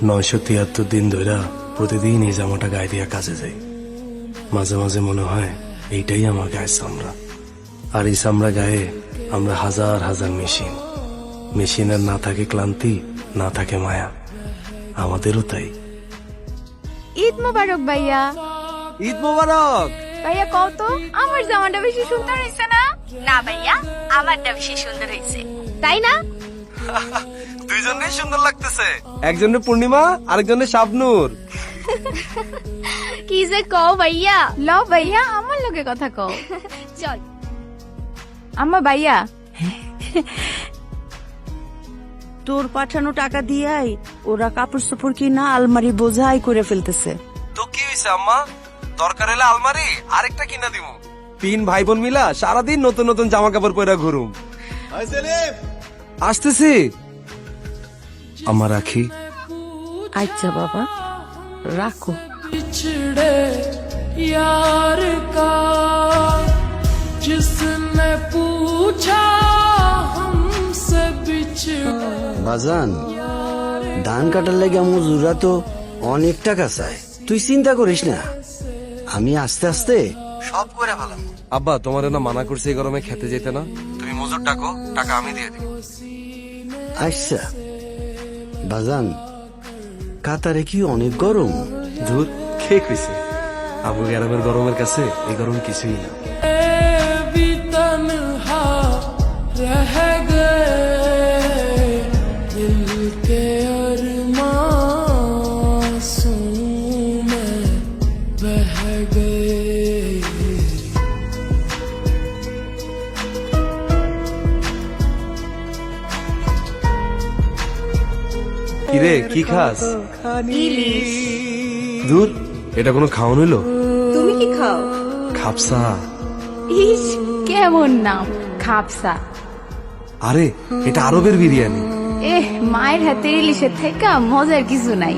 973 দিন ধরে প্রতিদিন এই জামাটা গায়ে দিয়া কাজে যাই। মাঝে মাঝে মনে হয় এইটাই আমার গায়ের চামড়া, আর এই চামড়া গায়ে আমরা হাজার হাজার মেশিন। মেশিনের না থাকে ক্লান্তি, না থাকে মায়া, আমাদেরও তাই। ঈদ মোবারক ভাইয়া। ঈদ মোবারক। ভাইয়া কত আমার জামাটা বেশি সুন্দর হয়েছে না? না ভাইয়া, আমারটা বেশি সুন্দর হয়েছে, তাই না? দুইজনেই সুন্দর লাগতেছে, একজনের পূর্ণিমা আরেকজনের শাবনূর। কি যে কও ভাইয়া। ল ভাইয়া আমার লগে কথা কও। চল আম্মা। ভাইয়া তোর পাঠানো টাকা দিয়াই ওরা কাপড় চোপড় কিনা আলমারি বোঝাই করে ফেলতেছে। তো কি হয়েছে আম্মা, দরকার হলে আলমারি আরেকটা কিনা দিব। তিন ভাই বোন মিলা সারাদিন নতুন নতুন জামা কাপড় পরে ঘুরুম। আসতেছি। আমার রাখি। আচ্ছা বাবা, রাখো। यार का जिसने पूछा हमसे बिछड़ा। বাজান, ধান কাটার লেগে মজুরা তো অনেক টাকা চায়। তুই চিন্তা করিস না, আমি আস্তে আস্তে সব করে ফেলাম। আব্বা তোমার না মানা করছে এই গরমে খেতে যেতে না, তুমি মজুর ডাকো, টাকা আমি দিয়ে দিই। আচ্ছা বাজান, কাতারে কি অনেক গরম? ধুর, কে কইছে? আবু গ্রামের গরমের কাছে এই গরম কিছুই না। भी तन्हा रह गए दिल के अरमां में बह गए। কিরে কি খাস? দূর, এটা কোনো খাওয়ান হইলো? তুমি কি খাও? খাপসা। ইস কেমন নাম, খাপসা। আরে এটা আরবের বিরিয়ানি। মায়ের হাতে ইলিশের থেকে মজার কিছু নাই।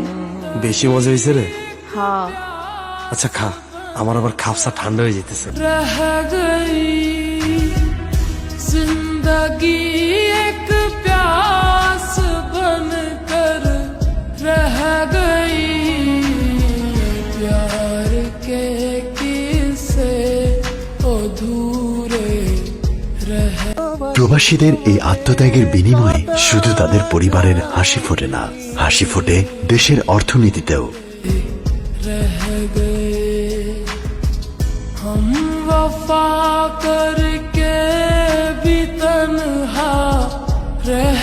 বেশি মজা হয়েছে রে। হ্যাঁ আচ্ছা খা, আমার আবার খাপসা ঠান্ডা হয়ে যেতেছে। रह गई जिंदगी एक प्यास बनकर रह गई प्यार के किस्से अधूरे रह। প্রবাসীদের এই আত্মত্যাগের বিনিময়ে শুধু তাদের পরিবারের হাসি ফোটে না, হাসি ফোটে দেশের অর্থনীতিতেও। रह गए हम वफा करके भी तन्हा रह